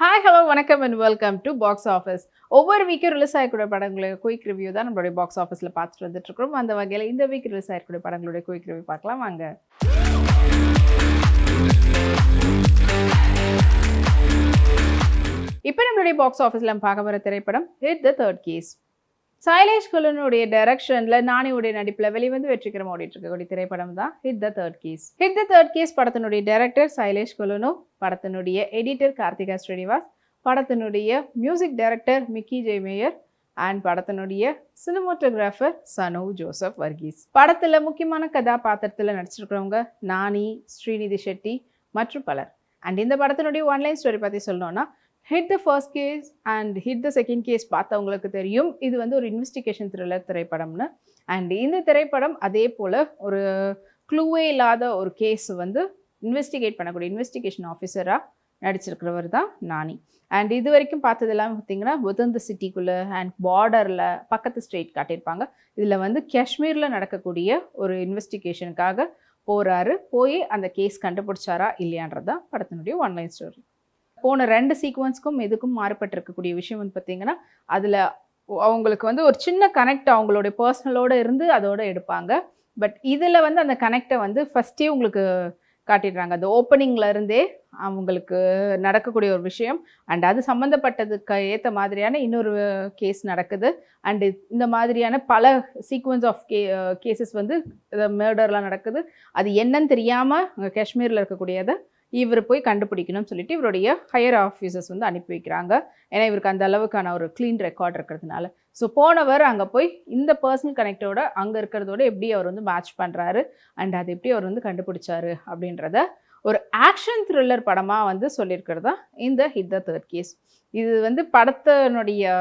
Hi hello வணக்கம் and welcome to box office. ஒவ்வொரு வீக்கும் release ஆகக்கூடிய படங்களுடைய குயிக் ரிவ்யூ தான் நம்மளுடைய பாக்ஸ் ஆஃபீஸில் பார்த்துட்டு வந்துட்டு இருக்கிறோம். அந்த வகையில் இந்த வீக் ரிலீஸ் ஆகக்கூடிய படங்களுடைய குயிக் ரிவ்யூ பார்க்கலாம் வாங்க. இப்போ நம்மளுடைய பாக்ஸ் ஆஃபீஸில் பார்க்க போகிற திரைப்படம் hit the third case. Sailesh குலனுடைய டைரக்ஷன்ல நானியுடைய நடிப்பில் வெளிவந்து வெற்றிகரமாக ஓடிட்டு இருக்கக்கூடிய திரைப்படம் தான் hit the third case. Hit the third case படத்தினுடைய டைரக்டர் சைலேஷ் குலனு, படத்தினுடைய எடிட்டர் கார்த்திகா ஸ்ரீனிவாஸ், படத்தினுடைய music director Mickey J Meyer and படத்தினுடைய சினிமோட்டோகிராஃபர் சனு ஜோசப் வர்கீஸ். படத்தில் முக்கியமான கதாபாத்திரத்தில் நடிச்சிருக்கிறவங்க நானி, ஸ்ரீநிதி ஷெட்டி மற்றும் பலர். அண்ட் இந்த படத்தினுடைய ஒன்லைன் ஸ்டோரி பற்றி சொல்லணும்னா, hit the first case and hit the second case பார்த்தவங்களுக்கு தெரியும் இது வந்து ஒரு இன்வெஸ்டிகேஷன் த்ரில்லர் திரைப்படம்னு. அண்ட் இந்த திரைப்படம் அதே போல் ஒரு க்ளூவே இல்லாத ஒரு கேஸ் வந்து இன்வெஸ்டிகேட் பண்ணக்கூடிய இன்வெஸ்டிகேஷன் ஆஃபீஸராக நடிச்சிருக்கிறவர் தான் நானி. அண்ட் இது வரைக்கும் பார்த்தது எல்லாமே பார்த்திங்கன்னா வித்தின் த சிட்டிக்குள்ளே அண்ட் பார்டரில் பக்கத்து ஸ்டேட் காட்டியிருப்பாங்க. இதில் வந்து காஷ்மீரில் நடக்கக்கூடிய ஒரு இன்வெஸ்டிகேஷனுக்காக போய் அந்த கேஸ் கண்டுபிடிச்சாரா இல்லையான்றது தான் படத்தினுடைய ஒன்லைன் ஸ்டோரி. போன 2 சீக்வன்ஸ்க்கும் எதுக்கும் மாறுபட்டிருக்கக்கூடிய விஷயம் வந்து பார்த்திங்கன்னா, அதில் அவங்களுக்கு வந்து ஒரு சின்ன கனெக்ட் அவங்களுடைய பர்சனலோடு இருந்து அதோடு எடுப்பாங்க. பட் இதில் வந்து அந்த கனெக்டை வந்து ஃபஸ்ட்டே உங்களுக்கு காட்டிடுறாங்க. அந்த ஓப்பனிங்கில் இருந்தே அவங்களுக்கு நடக்கக்கூடிய ஒரு விஷயம் அண்ட் அது சம்மந்தப்பட்டதுக்கு ஏற்ற மாதிரியான இன்னொரு கேஸ் நடக்குது. அண்டு இந்த மாதிரியான பல சீக்வன்ஸ் ஆஃப் கேசஸ் வந்து மர்டர்லாம் நடக்குது. அது என்னன்னு தெரியாமல் காஷ்மீரில் இருக்கக்கூடியதை இவர் போய் கண்டுபிடிக்கணும்னு சொல்லிட்டு இவருடைய ஹையர் ஆஃபீஸர்ஸ் வந்து அனுப்பி வைக்கிறாங்க. ஏன்னா இவருக்கு அந்த அளவுக்கான ஒரு க்ளீன் ரெக்கார்ட் இருக்கிறதுனால. ஸோ போனவர் அங்கே போய் இந்த பர்சனல் கனெக்டோட அங்கே இருக்கிறதோட எப்படி அவர் வந்து மேட்ச் பண்ணுறாரு அண்ட் அது எப்படி அவர் வந்து கண்டுபிடிச்சாரு அப்படின்றத ஒரு ஆக்ஷன் த்ரில்லர் படமாக வந்து சொல்லியிருக்கிறதா இந்த ஹிட் த தேர்ட் கேஸ். இது வந்து படத்தினுடைய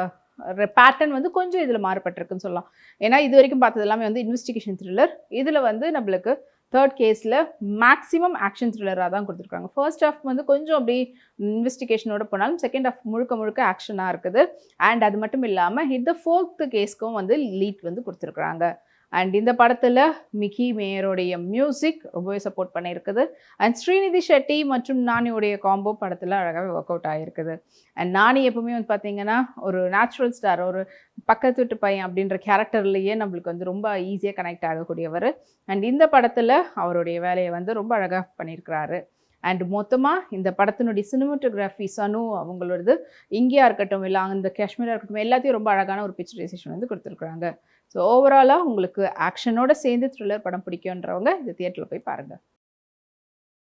பேட்டர்ன் வந்து கொஞ்சம் இதில் மாறுபட்டிருக்குன்னு சொல்லலாம். ஏன்னா இது வரைக்கும் பார்த்தது எல்லாமே வந்து இன்வெஸ்டிகேஷன் த்ரில்லர். இதில் வந்து நம்மளுக்கு தேர்ட் கேஸில் மேக்ஸிமம் ஆக்ஷன் த்ரில்லராக தான் கொடுத்துருக்காங்க. ஃபர்ஸ்ட் ஹாஃப் வந்து கொஞ்சம் அப்படி இன்வெஸ்டிகேஷனோட போனாலும் செகண்ட் ஹாஃப் முழுக்க ஆக்ஷனாக இருக்குது. அண்ட் அது மட்டும் இல்லாமல் ஹிட் த ஃபோர்த் கேஸ்க்கும் வந்து லீட் வந்து கொடுத்துருக்குறாங்க. அண்ட் இந்த படத்தில் மிக்கி மேயருடைய மியூசிக் ரொம்பவே சப்போர்ட் பண்ணியிருக்குது. அண்ட் ஸ்ரீநிதி ஷெட்டி மற்றும் நானியுடைய காம்போ படத்தில் அழகாகவே ஒர்க் அவுட் ஆகிருக்குது. அண்ட் நானி எப்பவுமே வந்து பார்த்திங்கன்னா ஒரு நேச்சுரல் ஸ்டார், ஒரு பக்கத்து வீட்டு பையன் அப்படின்ற கேரக்டர்லேயே நம்மளுக்கு வந்து ரொம்ப ஈஸியாக கனெக்ட் ஆகக்கூடியவர். அண்ட் இந்த படத்தில் அவருடைய வேலையை வந்து ரொம்ப அழகாக பண்ணியிருக்கிறாரு. அண்ட் மொத்தமாக இந்த படத்தினுடைய சினிமோட்டோகிராஃபி சனு அவங்களோடது இங்கேயா இருக்கட்டும் இல்லை அந்த காஷ்மீராக இருக்கட்டும் எல்லாத்தையும் ரொம்ப அழகான ஒரு பிக்சரைசேஷன் வந்து கொடுத்துருக்குறாங்க. ஸோ ஓவராலாக உங்களுக்கு ஆக்ஷனோட சேர்ந்து த்ரில்லர் படம் பிடிக்குன்றவங்க இந்த தியேட்டரில் போய் பாருங்கள்.